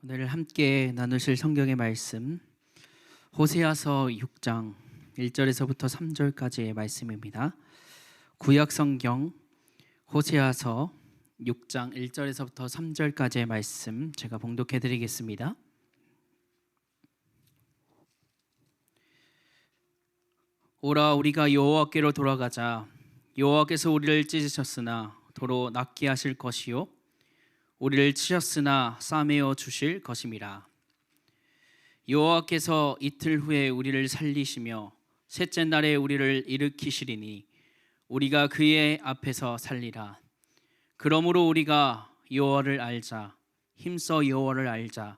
오늘 함께 나누실 성경의 말씀 호세아서 6장 1절에서부터 3절까지의 말씀입니다. 구약 성경 호세아서 6장 1절에서부터 3절까지의 말씀 제가 봉독해 드리겠습니다. 오라, 우리가 여호와께로 돌아가자. 여호와께서 우리를 찢으셨으나 도로 낫게 하실 것이요 우리를 치셨으나 싸매어 주실 것임이라. 여호와께서 이틀 후에 우리를 살리시며 셋째 날에 우리를 일으키시리니 우리가 그의 앞에서 살리라. 그러므로 우리가 여호와를 알자. 힘써 여호와를 알자.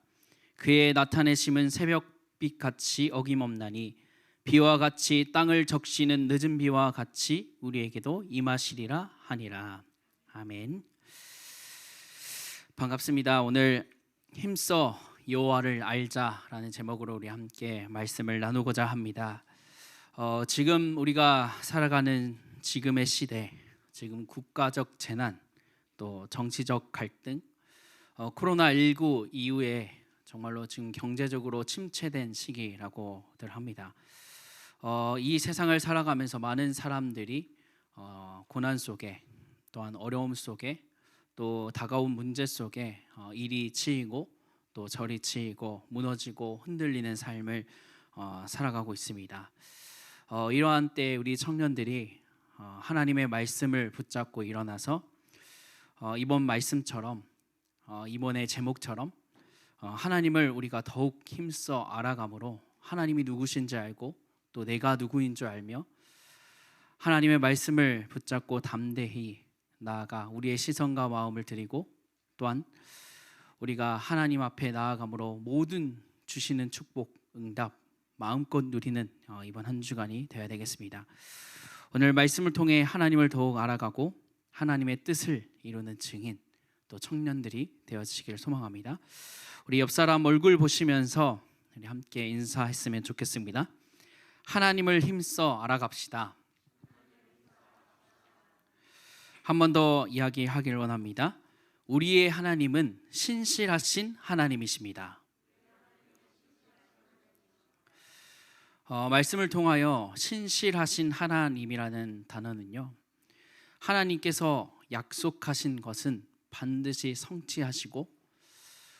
그의 나타내심은 새벽빛 같이 어김없나니 비와 같이 땅을 적시는 늦은 비와 같이 우리에게도 임하시리라 하니라. 아멘. 반갑습니다. 오늘 힘써 여호와를 알자라는 제목으로 우리 함께 말씀을 나누고자 합니다. 지금 우리가 살아가는 지금의 시대, 지금 국가적 재난, 또 정치적 갈등, 코로나19 이후에 정말로 지금 경제적으로 침체된 시기라고들 합니다. 이 세상을 살아가면서 많은 사람들이 고난 속에, 또한 어려움 속에, 또 다가온 문제 속에 이리 치이고 또 저리 치이고 무너지고 흔들리는 삶을 살아가고 있습니다. 이러한 때 우리 청년들이 하나님의 말씀을 붙잡고 일어나서 이번 말씀처럼 이번의 제목처럼 하나님을 우리가 더욱 힘써 알아감으로 하나님이 누구신지 알고 또 내가 누구인 줄 알며 하나님의 말씀을 붙잡고 담대히 나아가 우리의 시선과 마음을 드리고 또한 우리가 하나님 앞에 나아감으로 모든 주시는 축복, 응답 마음껏 누리는 이번 한 주간이 되어야 되겠습니다. 오늘 말씀을 통해 하나님을 더욱 알아가고 하나님의 뜻을 이루는 증인 또 청년들이 되어지기를 소망합니다. 우리 옆 사람 얼굴 보시면서 우리 함께 인사했으면 좋겠습니다. 하나님을 힘써 알아갑시다. 한 번 더 이야기하길 원합니다. 우리의 하나님은 신실하신 하나님이십니다. 말씀을 통하여 신실하신 하나님이라는 단어는요, 하나님께서 약속하신 것은 반드시 성취하시고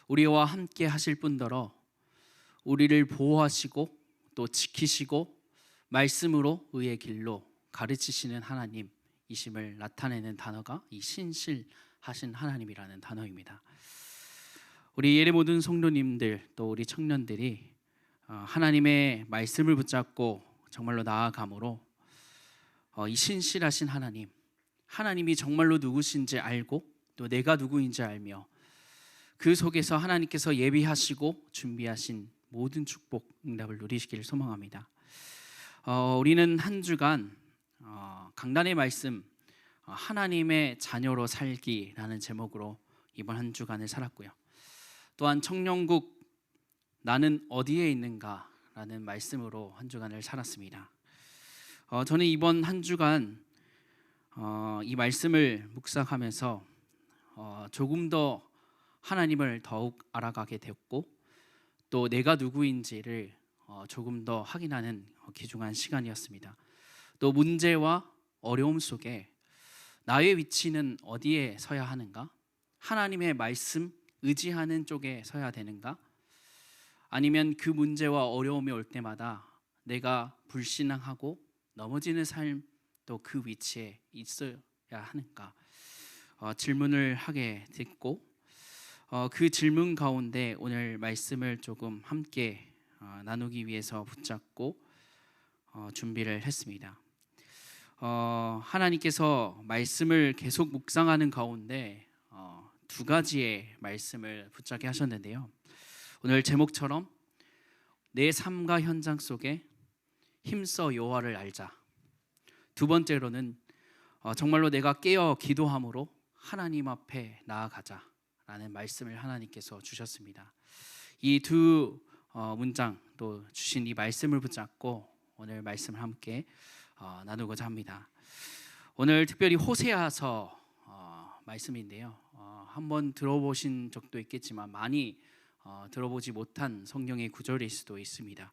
우리와 함께 하실 뿐더러 우리를 보호하시고 또 지키시고 말씀으로 의의 길로 가르치시는 하나님 이심을 나타내는 단어가 이 신실하신 하나님이라는 단어입니다. 우리 예리 모든 성도님들 또 우리 청년들이 하나님의 말씀을 붙잡고 정말로 나아감으로 이 신실하신 하나님이 정말로 누구신지 알고 또 내가 누구인지 알며 그 속에서 하나님께서 예비하시고 준비하신 모든 축복 응답을 누리시기를 소망합니다. 우리는 한 주간 강단의 말씀 하나님의 자녀로 살기라는 제목으로 이번 한 주간을 살았고요. 또한 청년국 나는 어디에 있는가라는 말씀으로 한 주간을 살았습니다. 저는 이번 한 주간 이 말씀을 묵상하면서 조금 더 하나님을 더욱 알아가게 되었고 또 내가 누구인지를 조금 더 확인하는 귀중한 시간이었습니다. 또 문제와 어려움 속에 나의 위치는 어디에 서야 하는가? 하나님의 말씀 의지하는 쪽에 서야 되는가? 아니면 그 문제와 어려움이 올 때마다 내가 불신앙하고 넘어지는 삶 또 그 위치에 있어야 하는가? 질문을 하게 됐고 그 질문 가운데 오늘 말씀을 조금 함께 나누기 위해서 붙잡고 준비를 했습니다. 하나님께서 말씀을 계속 묵상하는 가운데 두 가지의 말씀을 붙잡게 하셨는데요. 오늘 제목처럼 내 삶과 현장 속에 힘써 여호와를 알자. 두 번째로는 정말로 내가 깨어 기도함으로 하나님 앞에 나아가자라는 말씀을 하나님께서 주셨습니다. 이 두 문장 또 주신 이 말씀을 붙잡고 오늘 말씀을 함께 나누고자 합니다. 오늘 특별히 호세아서 말씀인데요. 한번 들어보신 적도 있겠지만 많이 들어보지 못한 성경의 구절일 수도 있습니다.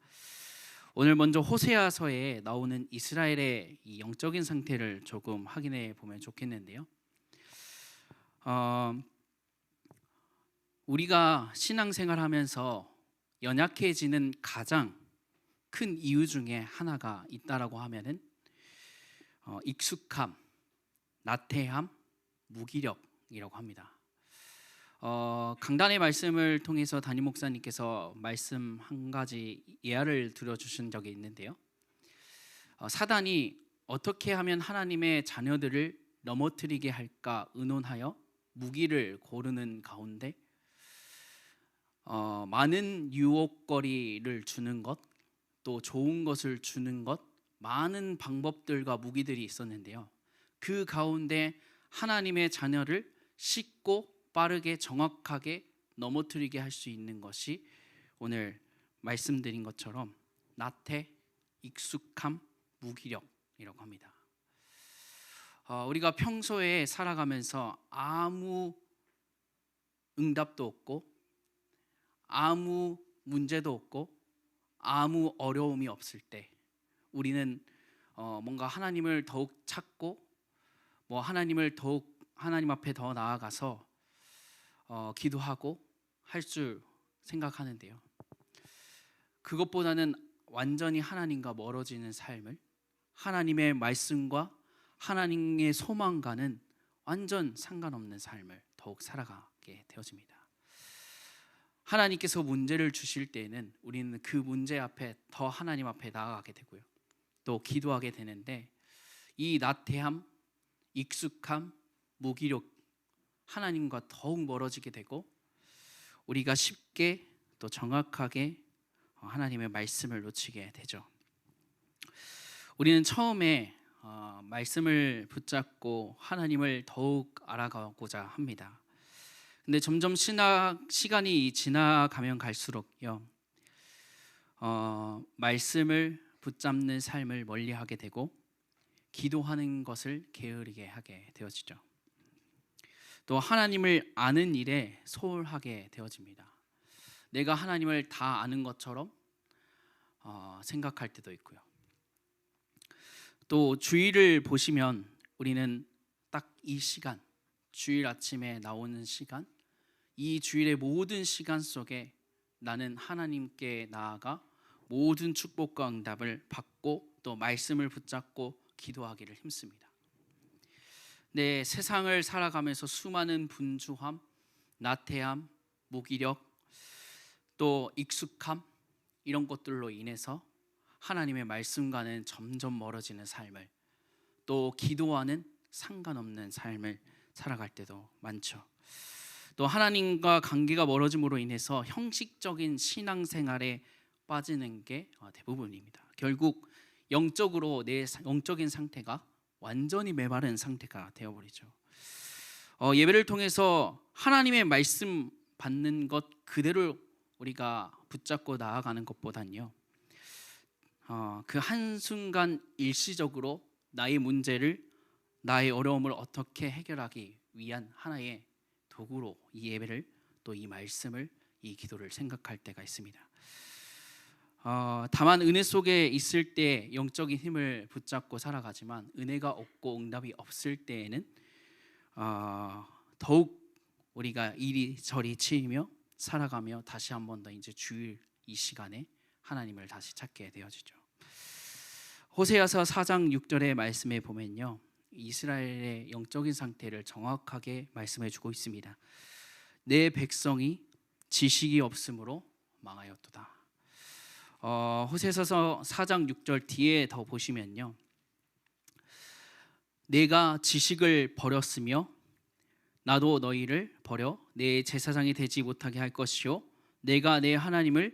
오늘 먼저 호세아서에 나오는 이스라엘의 이 영적인 상태를 조금 확인해 보면 좋겠는데요. 우리가 신앙생활하면서 연약해지는 가장 큰 이유 중에 하나가 있다라고 하면은 익숙함, 나태함, 무기력이라고 합니다. 강단의 말씀을 통해서 담임 목사님께서 말씀 한 가지 예화를 들어주신 적이 있는데요. 사단이 어떻게 하면 하나님의 자녀들을 넘어뜨리게 할까 의논하여 무기를 고르는 가운데 많은 유혹거리를 주는 것, 또 좋은 것을 주는 것, 많은 방법들과 무기들이 있었는데요. 그 가운데 하나님의 자녀를 쉽고 빠르게 정확하게 넘어뜨리게 할 수 있는 것이 오늘 말씀드린 것처럼 나태, 익숙함, 무기력이라고 합니다. 우리가 평소에 살아가면서 아무 응답도 없고 아무 문제도 없고 아무 어려움이 없을 때 우리는 뭔가 하나님을 더욱 찾고 하나님을 더욱 하나님 앞에 더 나아가서 기도하고 할 줄 생각하는데요. 그것보다는 완전히 하나님과 멀어지는 삶을, 하나님의 말씀과 하나님의 소망과는 완전 상관없는 삶을 더욱 살아가게 되어집니다. 하나님께서 문제를 주실 때에는 우리는 그 문제 앞에 더 하나님 앞에 나아가게 되고요. 또 기도하게 되는데 이 나태함, 익숙함, 무기력, 하나님과 더욱 멀어지게 되고 우리가 쉽게 또 정확하게 하나님의 말씀을 놓치게 되죠. 우리는 처음에 말씀을 붙잡고 하나님을 더욱 알아가고자 합니다. 근데 점점 시간이 지나가면 갈수록요, 말씀을 붙잡는 삶을 멀리하게 되고 기도하는 것을 게으르게 하게 되어지죠. 또 하나님을 아는 일에 소홀하게 되어집니다. 내가 하나님을 다 아는 것처럼 생각할 때도 있고요. 또 주일을 보시면 우리는 딱 이 시간, 주일 아침에 나오는 시간, 이 주일의 모든 시간 속에 나는 하나님께 나아가 모든 축복과 응답을 받고 또 말씀을 붙잡고 기도하기를 힘씁니다. 네, 세상을 살아가면서 수많은 분주함, 나태함, 무기력, 또 익숙함 이런 것들로 인해서 하나님의 말씀과는 점점 멀어지는 삶을, 또 기도와는 상관없는 삶을 살아갈 때도 많죠. 또 하나님과 관계가 멀어짐으로 인해서 형식적인 신앙생활에 빠지는 게 대부분입니다. 결국 영적으로 내 영적인 상태가 완전히 메마른 상태가 되어버리죠. 예배를 통해서 하나님의 말씀 받는 것 그대로 우리가 붙잡고 나아가는 것보단요, 그 한순간 일시적으로 나의 문제를, 나의 어려움을 어떻게 해결하기 위한 하나의 도구로 이 예배를, 또 이 말씀을, 이 기도를 생각할 때가 있습니다. 다만 은혜 속에 있을 때 영적인 힘을 붙잡고 살아가지만 은혜가 없고 응답이 없을 때에는 더욱 우리가 이리저리 치이며 살아가며 다시 한 번 더 이제 주일 이 시간에 하나님을 다시 찾게 되어지죠. 호세아서 4장 6절의 말씀에 보면요, 이스라엘의 영적인 상태를 정확하게 말씀해 주고 있습니다. 내 백성이 지식이 없으므로 망하였도다. 호세아서 4장 6절 뒤에 더 보시면요, 내가 지식을 버렸으며 나도 너희를 버려 내 제사장이 되지 못하게 할 것이요 내가 내 하나님의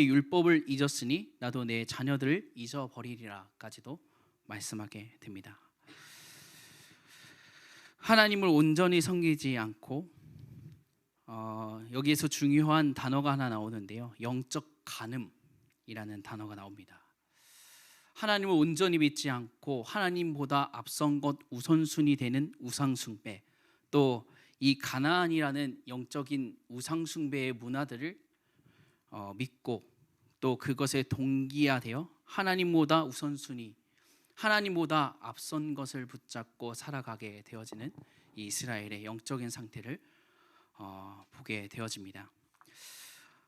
율법을 잊었으니 나도 내 자녀들을 잊어버리리라까지도 말씀하게 됩니다. 하나님을 온전히 섬기지 않고 여기에서 중요한 단어가 하나 나오는데요, 영적 간음이라는 단어가 나옵니다. 하나님을 온전히 믿지 않고 하나님보다 앞선 것 우선순위 되는 우상 숭배, 또 이 가나안이라는 영적인 우상 숭배의 문화들을 믿고 또 그것에 동기화되어 하나님보다 우선순위, 하나님보다 앞선 것을 붙잡고 살아가게 되어지는 이 이스라엘의 영적인 상태를 보게 되어집니다.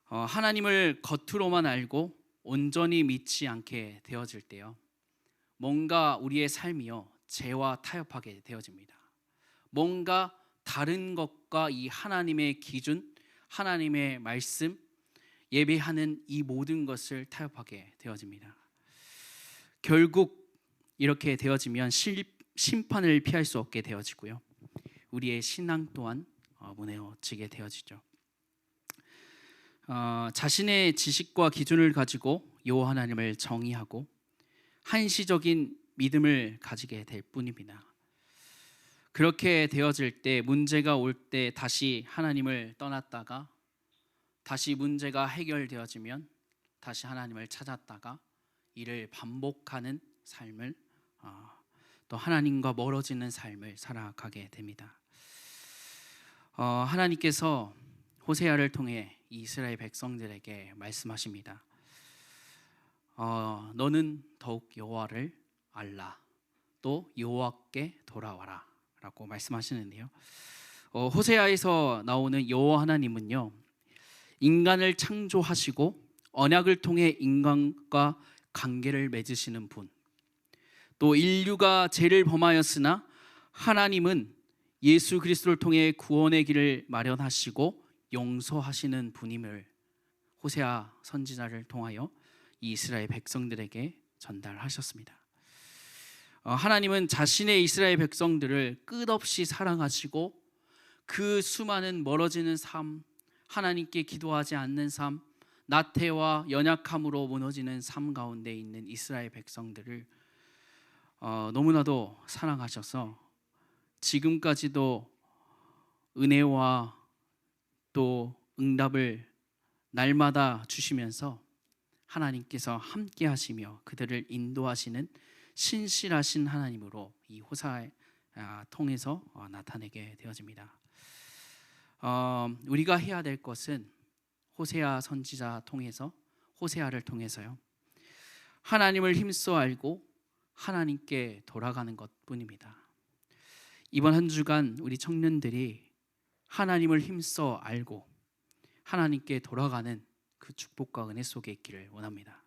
하나님을 겉으로만 알고 온전히 믿지 않게 되어질 때요, 뭔가 우리의 삶이요 죄와 타협하게 되어집니다. 뭔가 다른 것과 이 하나님의 기준, 하나님의 말씀, 예배하는 이 모든 것을 타협하게 되어집니다. 결국 이렇게 되어지면 심판을 피할 수 없게 되어지고요, 우리의 신앙 또한 무너지게 되어지죠. 자신의 지식과 기준을 가지고 여호와 하나님을 정의하고 한시적인 믿음을 가지게 될 뿐입니다. 그렇게 되어질 때, 문제가 올 때 다시 하나님을 떠났다가 다시 문제가 해결되어지면 다시 하나님을 찾았다가 이를 반복하는 삶을, 또 하나님과 멀어지는 삶을 살아가게 됩니다. 하나님께서 호세아를 통해 이스라엘 백성들에게 말씀하십니다. 너는 더욱 여호와를 알라, 또 여호와께 돌아와라 라고 말씀하시는데요, 호세아에서 나오는 여호와 하나님은요, 인간을 창조하시고 언약을 통해 인간과 관계를 맺으시는 분, 또 인류가 죄를 범하였으나 하나님은 예수 그리스도를 통해 구원의 길을 마련하시고 용서하시는 분임을 호세아 선지자를 통하여 이스라엘 백성들에게 전달하셨습니다. 하나님은 자신의 이스라엘 백성들을 끝없이 사랑하시고 그 수많은 멀어지는 삶, 하나님께 기도하지 않는 삶, 나태와 연약함으로 무너지는 삶 가운데 있는 이스라엘 백성들을 너무나도 사랑하셔서 지금까지도 은혜와 또 응답을 날마다 주시면서 하나님께서 함께 하시며 그들을 인도하시는 신실하신 하나님으로 이 호세아 통해서 나타내게 되어집니다. 우리가 해야 될 것은 호세아 선지자 통해서, 호세아를 통해서요, 하나님을 힘써 알고 하나님께 돌아가는 것뿐입니다. 이번 한 주간 우리 청년들이 하나님을 힘써 알고 하나님께 돌아가는 그 축복과 은혜 속에 있기를 원합니다.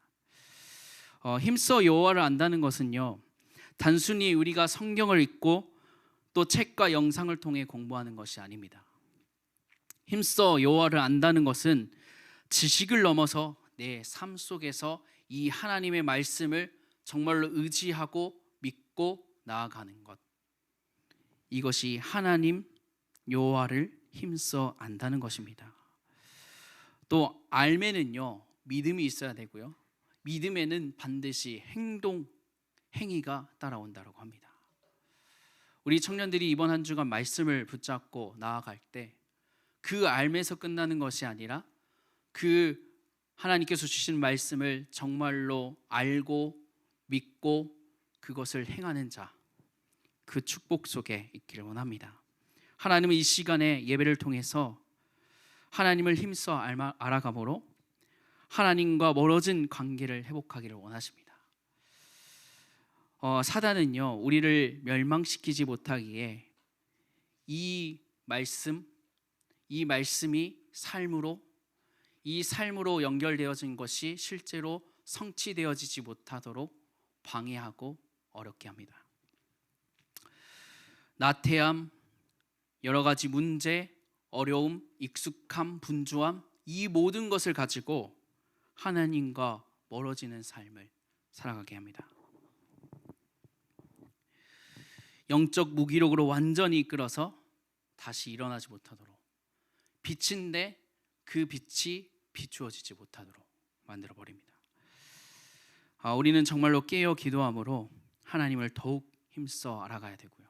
힘써 여호와를 안다는 것은요, 단순히 우리가 성경을 읽고 또 책과 영상을 통해 공부하는 것이 아닙니다. 힘써 여호와를 안다는 것은 지식을 넘어서 내 삶 속에서 이 하나님의 말씀을 정말로 의지하고 믿고 나아가는 것, 이것이 하나님 여호와를 힘써 안다는 것입니다. 또 알매는요, 믿음이 있어야 되고요, 믿음에는 반드시 행위가 따라온다고 합니다. 우리 청년들이 이번 한 주간 말씀을 붙잡고 나아갈 때 그 알매에서 끝나는 것이 아니라 그 하나님께서 주신 말씀을 정말로 알고 믿고 그것을 행하는 자, 그 축복 속에 있기를 원합니다. 하나님은 이 시간에 예배를 통해서 하나님을 힘써 알아감으로 하나님과 멀어진 관계를 회복하기를 원하십니다. 사단은요, 우리를 멸망시키지 못하기에 이 말씀이 이 삶으로 연결되어진 것이 실제로 성취되어지지 못하도록 방해하고 어렵게 합니다. 나태함, 여러 가지 문제, 어려움, 익숙함, 분주함, 이 모든 것을 가지고 하나님과 멀어지는 삶을 살아가게 합니다. 영적 무기력으로 완전히 이끌어서 다시 일어나지 못하도록, 빛인데 그 빛이 비추어지지 못하도록 만들어버립니다. 우리는 정말로 깨어 기도함으로 하나님을 더욱 힘써 알아가야 되고요,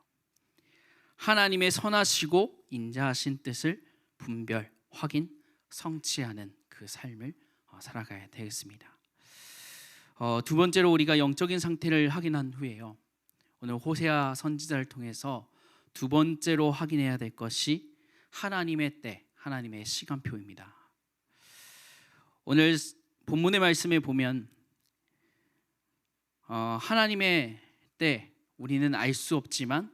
하나님의 선하시고 인자하신 뜻을 분별, 확인, 성취하는 그 삶을 살아가야 되겠습니다. 두 번째로 우리가 영적인 상태를 확인한 후에요, 오늘 호세아 선지자를 통해서 두 번째로 확인해야 될 것이 하나님의 때, 하나님의 시간표입니다. 오늘 본문의 말씀에 보면 하나님의 때 우리는 알 수 없지만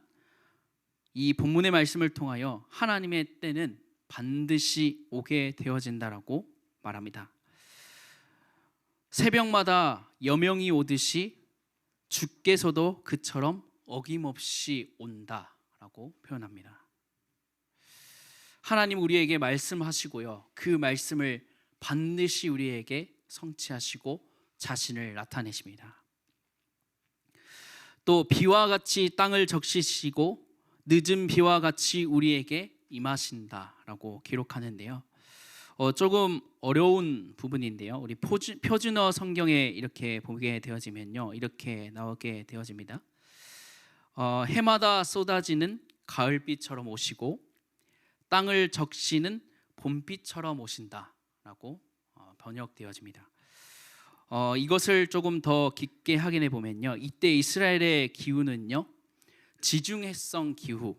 이 본문의 말씀을 통하여 하나님의 때는 반드시 오게 되어진다라고 말합니다. 새벽마다 여명이 오듯이 주께서도 그처럼 어김없이 온다라고 표현합니다. 하나님 우리에게 말씀하시고요, 그 말씀을 반드시 우리에게 성취하시고 자신을 나타내십니다. 또 비와 같이 땅을 적시시고 늦은 비와 같이 우리에게 임하신다라고 기록하는데요. 조금 어려운 부분인데요. 우리 표준어 성경에 이렇게 보게 되어지면요, 이렇게 나오게 되어집니다. 해마다 쏟아지는 가을비처럼 오시고 땅을 적시는 봄비처럼 오신다라고 번역되어집니다. 이것을 조금 더 깊게 확인해 보면요, 이때 이스라엘의 기후는요, 지중해성 기후,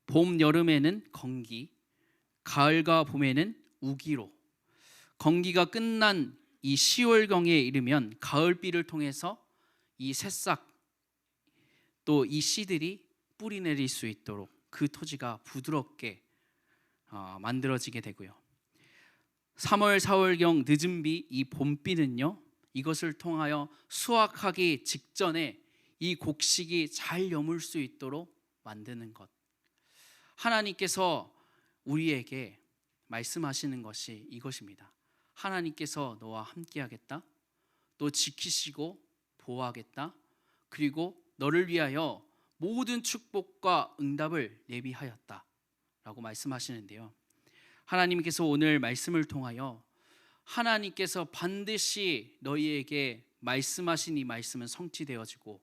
봄 여름에는 건기, 가을과 봄에는 우기로, 건기가 끝난 이 10월경에 이르면 가을비를 통해서 이 새싹 또 이 씨들이 뿌리 내릴 수 있도록 그 토지가 부드럽게 만들어지게 되고요. 3월, 4월경 늦은 비, 이 봄비는요, 이것을 통하여 수확하기 직전에 이 곡식이 잘 여물 수 있도록 만드는 것. 하나님께서 우리에게 말씀하시는 것이 이것입니다. 하나님께서 너와 함께하겠다, 또 지키시고 보호하겠다, 그리고 너를 위하여 모든 축복과 응답을 예비하였다 라고 말씀하시는데요, 하나님께서 오늘 말씀을 통하여 하나님께서 반드시 너희에게 말씀하신 이 말씀은 성취되어지고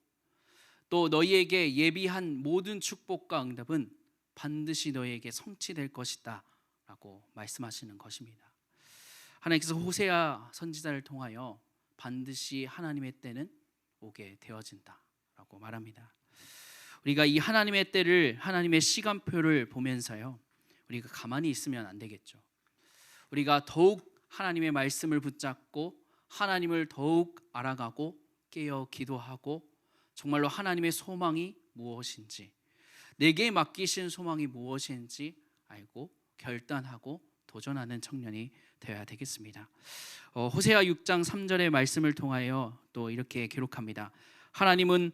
또 너희에게 예비한 모든 축복과 응답은 반드시 너희에게 성취될 것이다 라고 말씀하시는 것입니다. 하나님께서 호세아 선지자를 통하여 반드시 하나님의 때는 오게 되어진다 라고 말합니다. 우리가 이 하나님의 때를, 하나님의 시간표를 보면서요, 우리가 가만히 있으면 안 되겠죠. 우리가 더욱 하나님의 말씀을 붙잡고 하나님을 더욱 알아가고 깨어 기도하고 정말로 하나님의 소망이 무엇인지, 내게 맡기신 소망이 무엇인지 알고 결단하고 도전하는 청년이 되어야 되겠습니다. 호세아 6장 3절의 말씀을 통하여 또 이렇게 기록합니다. 하나님은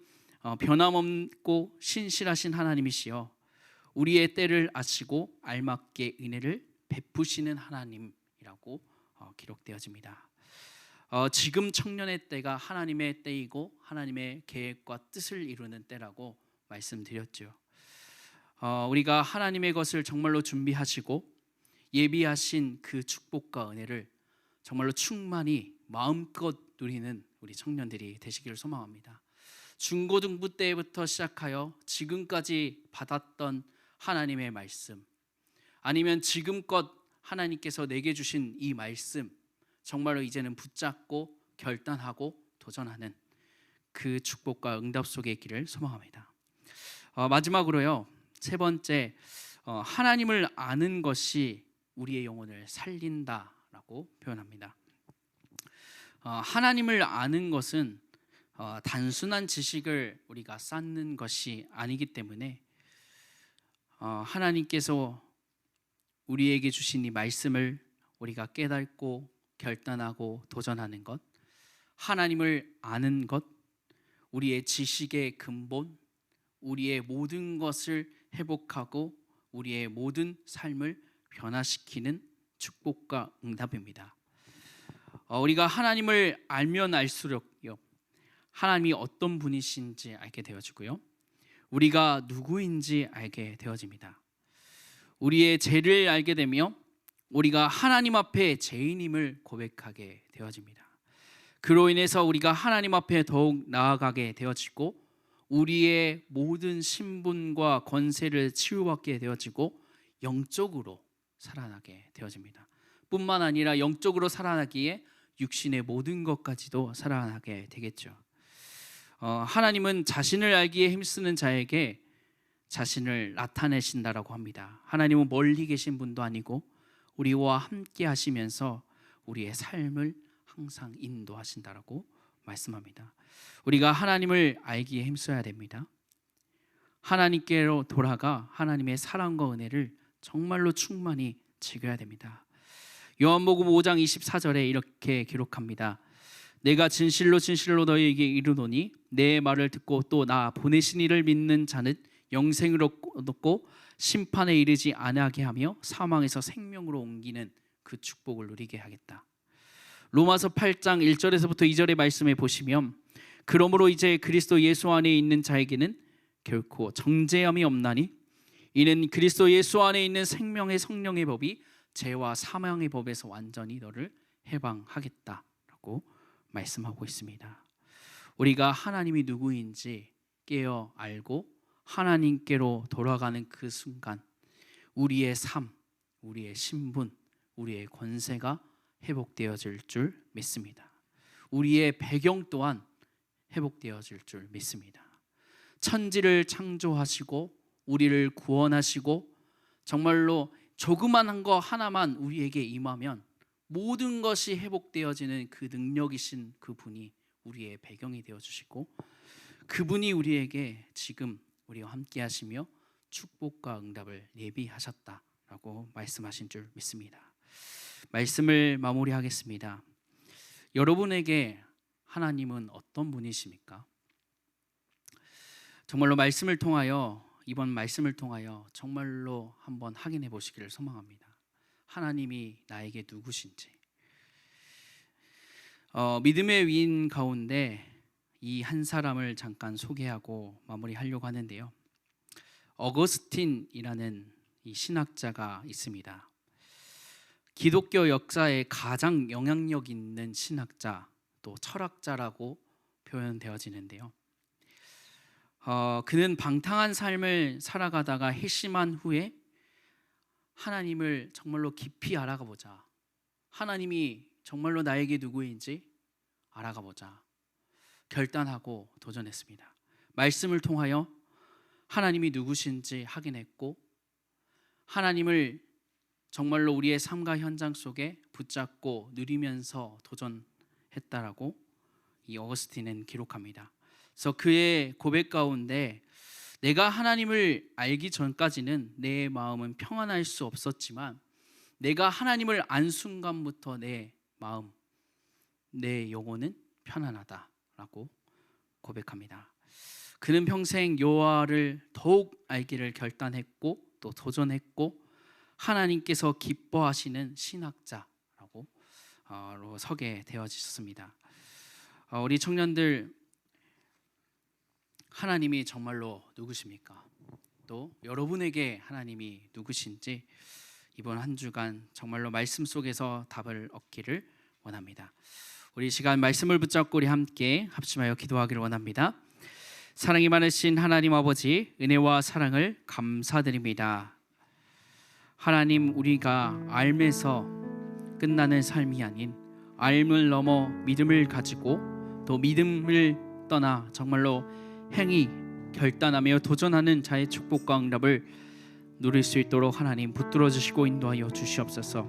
변함없고 신실하신 하나님이시여 우리의 때를 아시고 알맞게 은혜를 베푸시는 하나님이라고 기록되어집니다. 지금 청년의 때가 하나님의 때이고 하나님의 계획과 뜻을 이루는 때라고 말씀드렸죠. 우리가 하나님의 것을 정말로 준비하시고 예비하신 그 축복과 은혜를 정말로 충만히 마음껏 누리는 우리 청년들이 되시기를 소망합니다. 중고등부 때부터 시작하여 지금까지 받았던 하나님의 말씀, 아니면 지금껏 하나님께서 내게 주신 이 말씀 정말로 이제는 붙잡고 결단하고 도전하는 그 축복과 응답 속에 있기를 소망합니다. 마지막으로요, 세 번째, 하나님을 아는 것이 우리의 영혼을 살린다라고 표현합니다. 하나님을 아는 것은 단순한 지식을 우리가 쌓는 것이 아니기 때문에 하나님께서 우리에게 주신 이 말씀을 우리가 깨닫고 결단하고 도전하는 것, 하나님을 아는 것, 우리의 지식의 근본, 우리의 모든 것을 회복하고 우리의 모든 삶을 변화시키는 축복과 응답입니다. 우리가 하나님을 알면 알수록요, 하나님이 어떤 분이신지 알게 되어지고요, 우리가 누구인지 알게 되어집니다. 우리의 죄를 알게 되며 우리가 하나님 앞에 죄인임을 고백하게 되어집니다. 그로 인해서 우리가 하나님 앞에 더욱 나아가게 되어지고 우리의 모든 신분과 권세를 치유받게 되어지고 영적으로 살아나게 되어집니다. 뿐만 아니라 영적으로 살아나기에 육신의 모든 것까지도 살아나게 되겠죠. 하나님은 자신을 알기에 힘쓰는 자에게 자신을 나타내신다라고 합니다. 하나님은 멀리 계신 분도 아니고 우리와 함께 하시면서 우리의 삶을 항상 인도하신다라고 말씀합니다. 우리가 하나님을 알기에 힘써야 됩니다. 하나님께로 돌아가 하나님의 사랑과 은혜를 정말로 충만히 즐겨야 됩니다. 요한복음 5장 24절에 이렇게 기록합니다. 내가 진실로 진실로 너희에게 이르노니 내 말을 듣고 또 나 보내신 이를 믿는 자는 영생을 얻고 심판에 이르지 아니하게 하며 사망에서 생명으로 옮기는 그 축복을 누리게 하겠다. 로마서 8장 1절에서부터 2절의 말씀에 보시면 그러므로 이제 그리스도 예수 안에 있는 자에게는 결코 정죄함이 없나니 이는 그리스도 예수 안에 있는 생명의 성령의 법이 죄와 사망의 법에서 완전히 너를 해방하겠다라고 말씀하고 있습니다. 우리가 하나님이 누구인지 깨어 알고 하나님께로 돌아가는 그 순간 우리의 삶, 우리의 신분, 우리의 권세가 회복되어질 줄 믿습니다. 우리의 배경 또한 회복되어질 줄 믿습니다. 천지를 창조하시고 우리를 구원하시고 정말로 조그만한 거 하나만 우리에게 임하면 모든 것이 회복되어지는 그 능력이신 그분이 우리의 배경이 되어주시고 그분이 우리에게 지금 우리와 함께 하시며 축복과 응답을 예비하셨다라고 말씀하신 줄 믿습니다. 말씀을 마무리하겠습니다. 여러분에게 하나님은 어떤 분이십니까? 정말로 말씀을 통하여 이번 말씀을 통하여 정말로 한번 확인해 보시기를 소망합니다. 하나님이 나에게 누구신지. 믿음의 위인 가운데 이 한 사람을 잠깐 소개하고 마무리하려고 하는데요. 어거스틴이라는 이 신학자가 있습니다. 기독교 역사에 가장 영향력 있는 신학자 또 철학자라고 표현되어지는데요. 그는 방탕한 삶을 살아가다가 회심한 후에 하나님을 정말로 깊이 알아가 보자, 하나님이 정말로 나에게 누구인지 알아가 보자 결단하고 도전했습니다. 말씀을 통하여 하나님이 누구신지 확인했고 하나님을 정말로 우리의 삶과 현장 속에 붙잡고 누리면서 도전했다라고 이 어거스틴은 기록합니다. 그래서 그의 고백 가운데 내가 하나님을 알기 전까지는 내 마음은 평안할 수 없었지만 내가 하나님을 안 순간부터 내 마음, 내 영혼은 편안하다라고 고백합니다. 그는 평생 여호와를 더욱 알기를 결단했고 또 도전했고 하나님께서 기뻐하시는 신학자라고 서게 되어지셨습니다. 우리 청년들, 하나님이 정말로 누구십니까? 또 여러분에게 하나님이 누구신지 이번 한 주간 정말로 말씀 속에서 답을 얻기를 원합니다. 우리 시간 말씀을 붙잡고 우리 함께 합심하여 기도하기를 원합니다. 사랑이 많으신 하나님 아버지, 은혜와 사랑을 감사드립니다. 하나님, 우리가 알면서 끝나는 삶이 아닌 알을 넘어 믿음을 가지고 또 믿음을 떠나 정말로 행위, 결단하며 도전하는 자의 축복과 응답을 누릴 수 있도록 하나님 붙들어 주시고 인도하여 주시옵소서.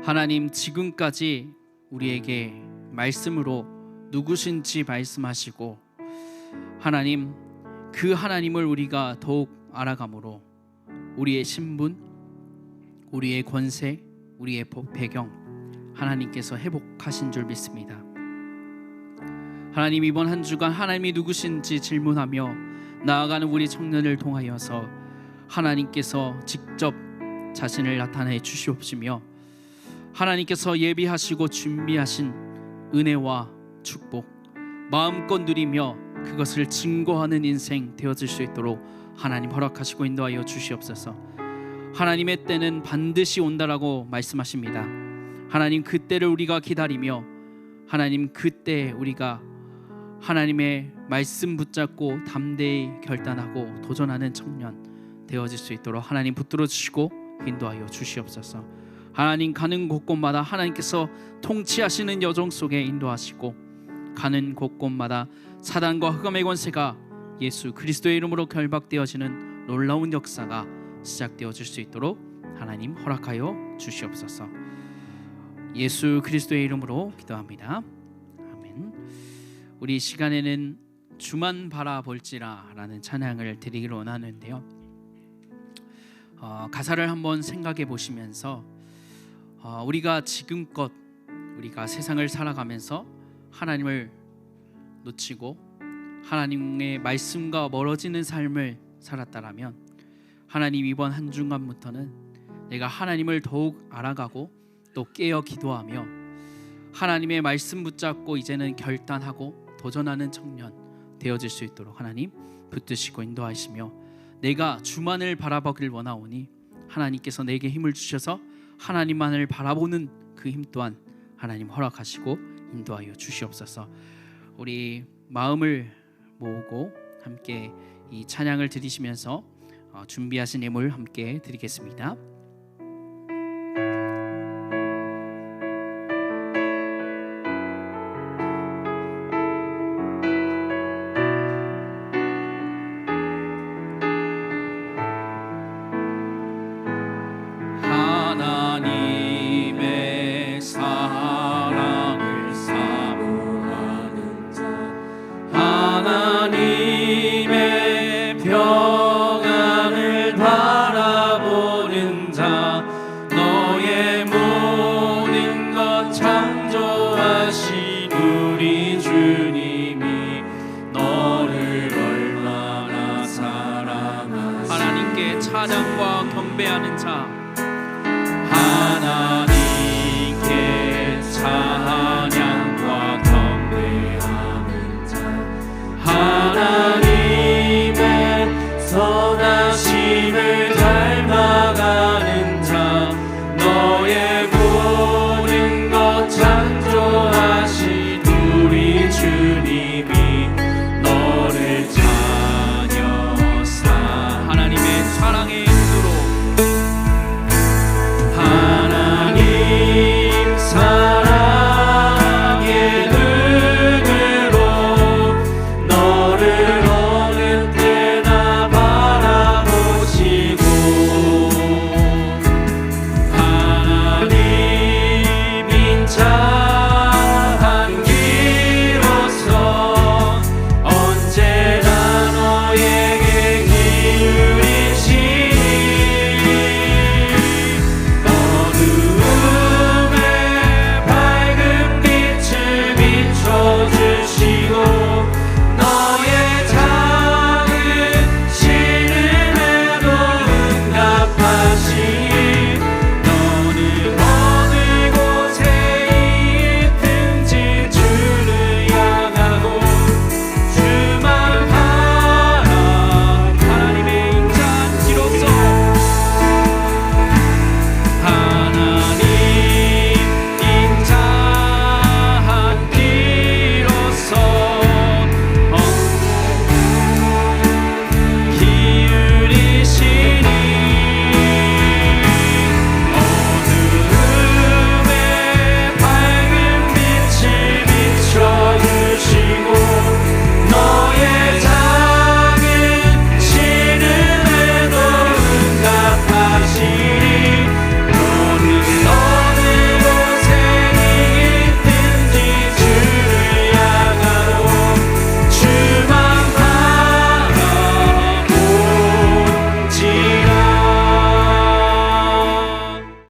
하나님, 지금까지 우리에게 말씀으로 누구신지 말씀하시고 하나님, 그 하나님을 우리가 더욱 알아감으로 우리의 신분, 우리의 권세, 우리의 배경 하나님께서 회복하신 줄 믿습니다. 하나님, 이번 한 주간 하나님이 누구신지 질문하며 나아가는 우리 청년을 통하여서 하나님께서 직접 자신을 나타내 주시옵시며 하나님께서 예비하시고 준비하신 은혜와 축복 마음껏 누리며 그것을 증거하는 인생 되어질 수 있도록 하나님 허락하시고 인도하여 주시옵소서. 하나님의 때는 반드시 온다라고 말씀하십니다. 하나님, 그때를 우리가 기다리며 하나님, 그때 우리가 하나님의 말씀 붙잡고 담대히 결단하고 도전하는 청년 되어질 수 있도록 하나님 붙들어 주시고 인도하여 주시옵소서. 하나님, 가는 곳곳마다 하나님께서 통치하시는 여정 속에 인도하시고 가는 곳곳마다 사단과 흑암의 권세가 예수 그리스도의 이름으로 결박되어지는 놀라운 역사가 시작되어질 수 있도록 하나님 허락하여 주시옵소서. 예수 그리스도의 이름으로 기도합니다. 아멘. 우리 시간에는 주만 바라볼지라 라는 찬양을 드리기를 원하는데요, 가사를 한번 생각해 보시면서 우리가 지금껏 우리가 세상을 살아가면서 하나님을 놓치고 하나님의 말씀과 멀어지는 삶을 살았다라면, 하나님 이번 한 주간부터는 내가 하나님을 더욱 알아가고 또 깨어 기도하며 하나님의 말씀 붙잡고 이제는 결단하고 도전하는 청년 되어질 수 있도록 하나님 붙드시고 인도하시며, 내가 주만을 바라보길 원하오니 하나님께서 내게 힘을 주셔서 하나님만을 바라보는 그 힘 또한 하나님 허락하시고 인도하여 주시옵소서. 우리 마음을 모으고 함께 이 찬양을 드리시면서 준비하신 예물 함께 드리겠습니다. 하나님의 사랑을 사모하는 자, 하나님의 평안을 바라보는 자, 너의 모든 것 창조하신 우리 주님이 너를 얼마나 사랑하시는지. 하나님께 찬양과 경배하는 자, 하나님